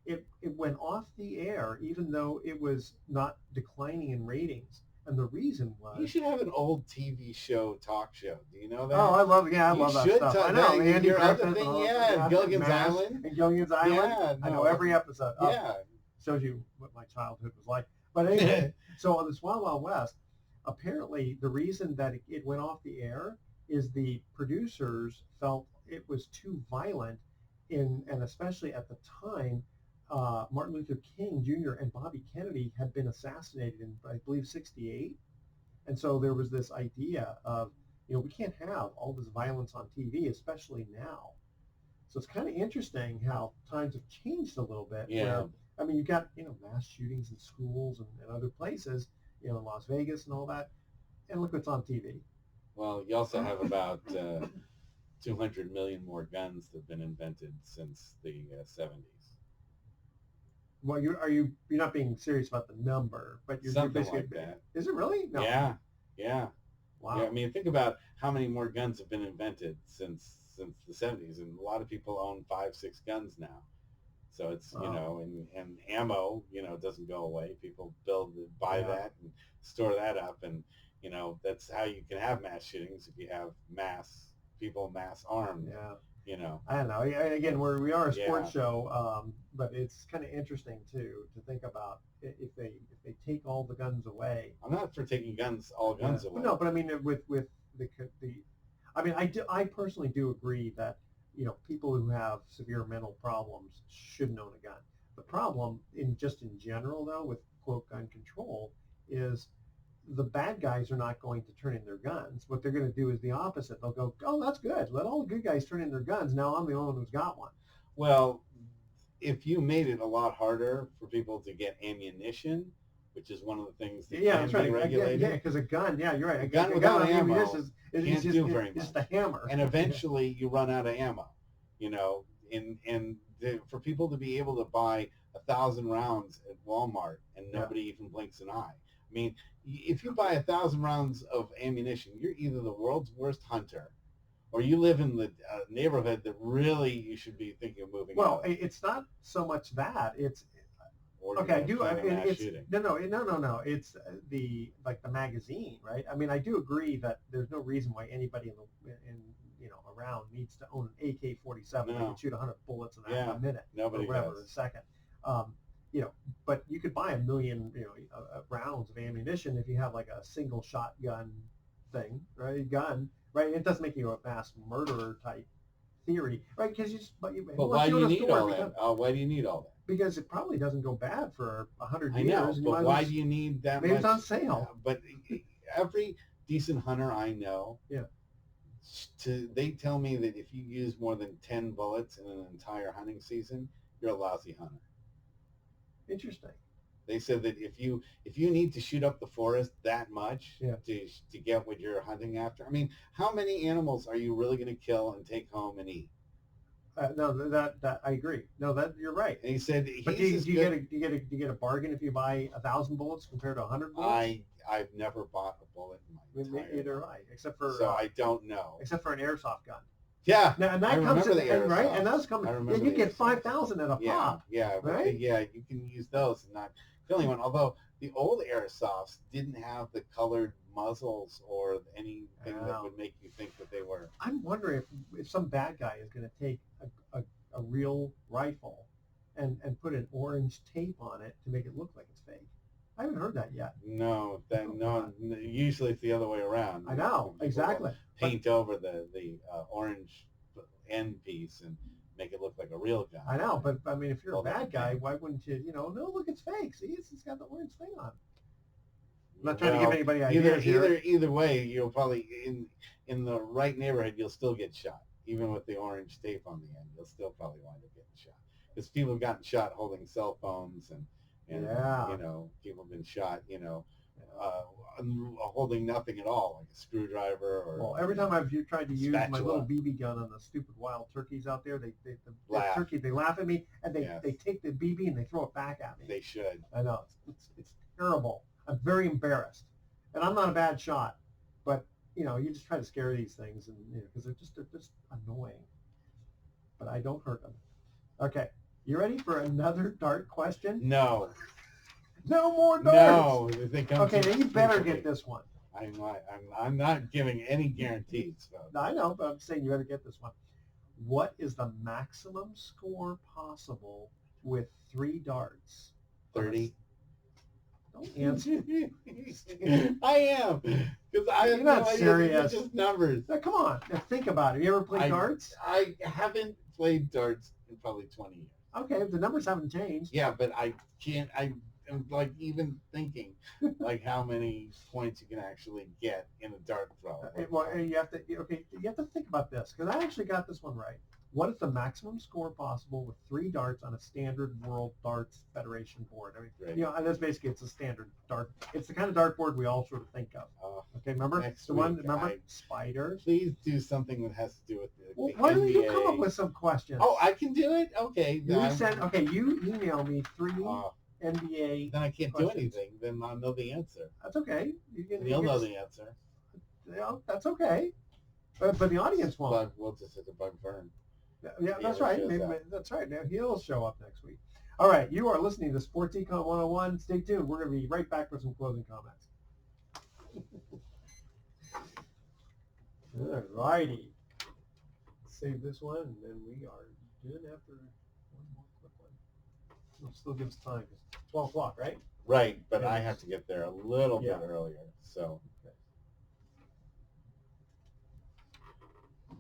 It went off the air even though it was not declining in ratings. And the reason was... You should have an old TV show talk show. Do you know that? Oh, I love you that should stuff. I know. That, Andy your Griffith other thing, and all yeah, Gilligan's Island. And Gilligan's Island. Yeah, I know every episode. Yeah. Shows you what my childhood was like. But anyway, so on this Wild Wild West, apparently the reason that it went off the air is the producers felt it was too violent, and especially at the time, Martin Luther King Jr. and Bobby Kennedy had been assassinated in, I believe, '68. And so there was this idea of, we can't have all this violence on TV, especially now. So it's kind of interesting how times have changed a little bit. Yeah. Where, I mean, you got, mass shootings in schools and other places, in Las Vegas and all that. And look what's on TV. Well, you also have about 200 million more guns that have been invented since the 70s. Well, you're not being serious about the number, but you're Something basically... like that. Is it really? No. Yeah. Wow. Yeah, I mean, think about how many more guns have been invented since the 70s, and a lot of people own 5-6 guns now. So it's, and ammo, doesn't go away. People buy that and store that up, and, that's how you can have mass shootings if you have mass armed. Yeah. I don't know. Again, we are a sports show, but it's kind of interesting to think about if they take all the guns away. I'm not for taking all guns away. No, but I mean with the I mean I personally do agree that people who have severe mental problems shouldn't own a gun. The problem in general though with quote gun control is the bad guys are not going to turn in their guns. What they're going to do is the opposite. They'll go, oh, that's good. Let all the good guys turn in their guns. Now I'm the only one who's got one. Well, if you made it a lot harder for people to get ammunition, which is one of the things that can be regulated. Yeah, because a gun, you're right. A gun without ammo can't do very much. It's just a hammer. And eventually you run out of ammo, for people to be able to buy 1,000 rounds at Walmart and nobody even blinks an eye. I mean, if you buy 1,000 rounds of ammunition, you're either the world's worst hunter, or you live in the neighborhood that really you should be thinking of moving. Well, it's not so much that it's okay. I do. No. It's the magazine, right? I mean, I do agree that there's no reason why anybody around needs to own an AK-47 that can shoot 100 bullets in a minute, nobody or whatever, does. a second. But you could buy 1 million, rounds of ammunition if you have like a single shotgun thing, right? It doesn't make you a mass murderer type theory, right? Because But why do you need all that? Why do you need all that? Because it probably doesn't go bad for 100 years. I know, but why do you need that much? Maybe it's on sale. But every decent hunter I know, they tell me that if you use more than 10 bullets in an entire hunting season, you're a lousy hunter. Interesting. They said that if you need to shoot up the forest that much to get what you're hunting after, I mean, how many animals are you really going to kill and take home and eat? No, that I agree. No, that you're right. And he said, but do you get a bargain if you buy 1,000 bullets compared to 100 bullets? I've never bought a bullet in my entire life. Neither I, except for I don't know. Except for an airsoft gun. Yeah, now, and that comes in, right? And those come. You get 5,000 at a pop. Yeah, right. Yeah, you can use those and not kill anyone. Although the old airsofts didn't have the colored muzzles or anything that would make you think that they were. I'm wondering if some bad guy is going to take a real rifle and put an orange tape on it to make it look like it's fake. I haven't heard that yet. No, then no. Usually it's the other way around. I know, People exactly. paint over the orange end piece and make it look like a real gun. I know, but I mean, if you're Well, a bad they guy, can. why wouldn't you? No, look, it's fake. See, it's got the orange thing on. I'm not trying to give anybody ideas here. Either way, you'll probably in the right neighborhood, you'll still get shot, even with the orange tape on the end. You'll still probably wind up getting shot because people have gotten shot holding cell phones and Yeah. you know, people have been shot, you know, holding nothing at all, like a screwdriver or. Well, every time I've tried to use my spatula. little BB gun on the stupid wild turkeys out there, the Laugh. turkey, they laugh at me and Yes. they take the BB and they throw it back at me. They should. I know it's terrible. I'm very embarrassed, and I'm not a bad shot, but you know, you just try to scare these things, and you know, because they're just annoying. But I don't hurt them. Okay, you ready for another dart question? No. No more darts. No. They come Okay, too then you better frequently. get this one. I'm not giving any guarantees. So. No, I know, but I'm saying you better get this one. What is the maximum score possible with 3 darts? 30. Don't answer. I am. Because You're not serious. They're just numbers. Now, come on. Now, think about it. Have you ever played darts? I haven't played darts in probably 20 years. Okay, the numbers haven't changed. Yeah, but I can't. I am like even thinking like how many points you can actually get in a dart throw. Well, you have to think about this because I actually got this one right. What is the maximum score possible with 3 darts on a standard World Darts Federation board? I mean, Right. you know, and that's basically it's a standard dart. It's the kind of dart board we all sort of think of. Okay, remember next the one? week, Remember Spider? Please do something that has to do with the Well, why don't you NBA. come up with some questions? Oh, I can do it. Okay. You email me 3 NBA. Then I can't questions. do anything. Then I'll know the answer. That's okay. You'll know the answer. Yeah, that's okay. But the audience won't. But we'll just hit the bug burn. Yeah, that's Taylor right. shows Maybe, up. that's right. Now he'll show up next week. All right, you are listening to Sports Econ 101. Stay tuned. We're going to be right back with some closing comments. All righty. Save this one, and then we are done after one more quick one. It'll still give us time. It's 12 o'clock, right? Right, but Yeah. I have to get there a little Yeah. bit earlier. So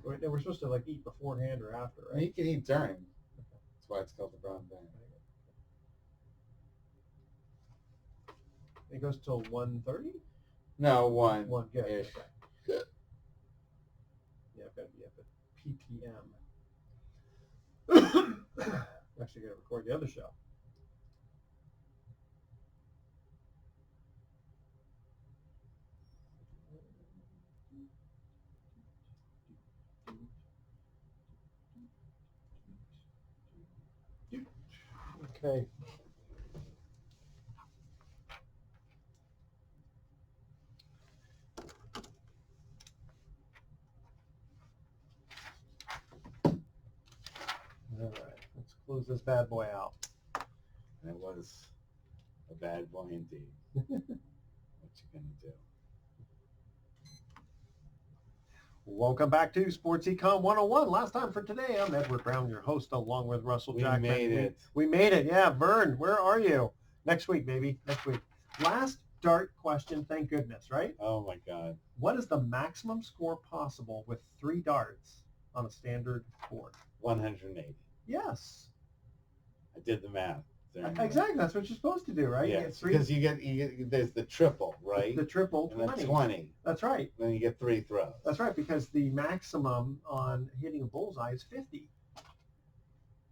Wait, no, we're supposed to like eat beforehand or after, right? you can eat during. That's why it's called the brown bag. It goes till 1:30? No, one. One, good. Ish. Okay. Yeah, I've got to be up at PPM. Actually, got to record the other show. Okay. All right, let's close this bad boy out. And it was a bad boy indeed. What you gonna do? Welcome back to Sports Econ 101. Last time for today, I'm Edward Brown, your host, along with Russell We Jackman. made it. We made it. Yeah, Vern, where are you? Next week, baby. Next week. Last dart question, thank goodness, right? Oh my God. What is the maximum score possible with 3 darts on a standard board? 180. Yes. I did the math. Exactly. That's what you're supposed to do, right? You Yes, get 3, because you get there's the triple, right? the triple and then 20. 20. That's right. Then you get 3 throws. That's right, because the maximum on hitting a bullseye is 50.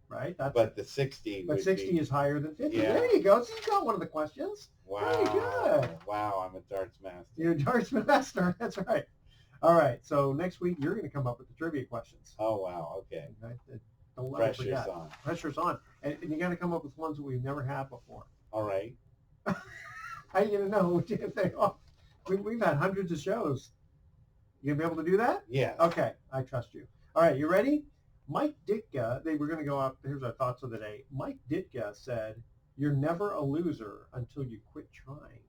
Right? That's But the 60. But would 60 be, is higher than 50. Yeah. There you go. So you got one of the questions. Wow. Very good. Wow, I'm a darts master. You're a darts master. That's right. All right. So next week, you're going to come up with the trivia questions. Oh wow. Okay. Right? Don't let me Pressure's forget. on. Pressure's on. And you got to come up with ones that we've never had before. All right. How are you going to know if they are? We've had hundreds of shows. You going to be able to do that? Yes. Okay. I trust you. All right. You ready? Mike Ditka, we're going to go up. Here's our thoughts of the day. Mike Ditka said, "You're never a loser until you quit trying."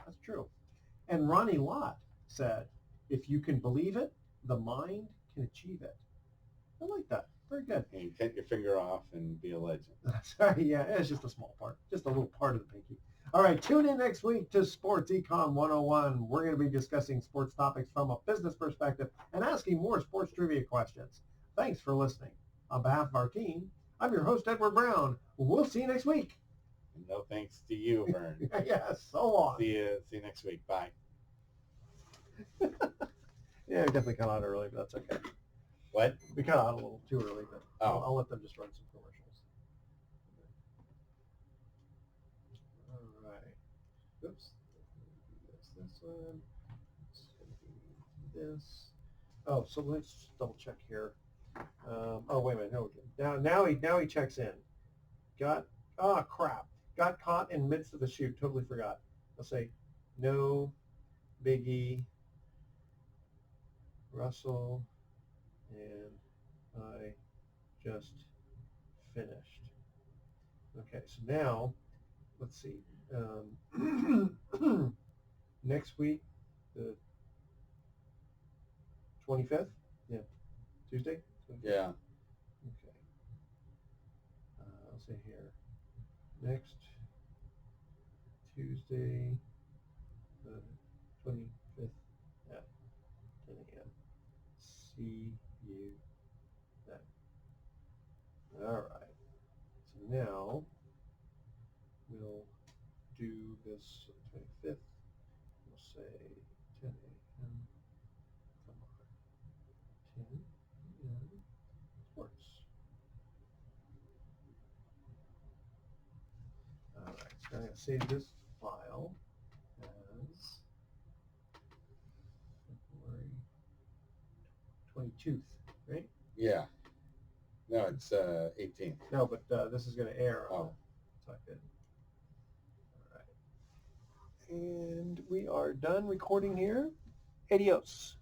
That's true. And Ronnie Lott said, "If you can believe it, the mind can achieve it." I like that. Very good. And you cut your finger off and be a legend. That's right. Yeah, it's just a small part. Just a little part of the pinky. All right, tune in next week to Sports Econ 101. We're going to be discussing sports topics from a business perspective and asking more sports trivia questions. Thanks for listening. On behalf of our team, I'm your host, Edward Brown. We'll see you next week. No thanks to you, Vern. Yes, so long. See you next week. Bye. Yeah, we definitely cut out early, but that's okay. What? We cut out a little too early, but I'll let them just run some commercials. All right. Oops. This one. This. Oh, so let's double check here. Oh, wait a minute. No, now he checks in. Crap. Got caught in midst of the shoot. Totally forgot. I'll say, no biggie. Russell and I just finished. Okay, so now let's see. Next week, the 25th. Yeah, Tuesday. Yeah. Okay. I'll say here. Next Tuesday, the 25th at 10 a.m. See you then. All right. So now we'll do this 25th. We'll say 10 a.m. Come on. 10 a.m. Sports. All right. So I'm going to save this file as February 22nd, right? Yeah. No, it's 18th. No, but this is going to air on. Oh. All right. And we are done recording here. Adios.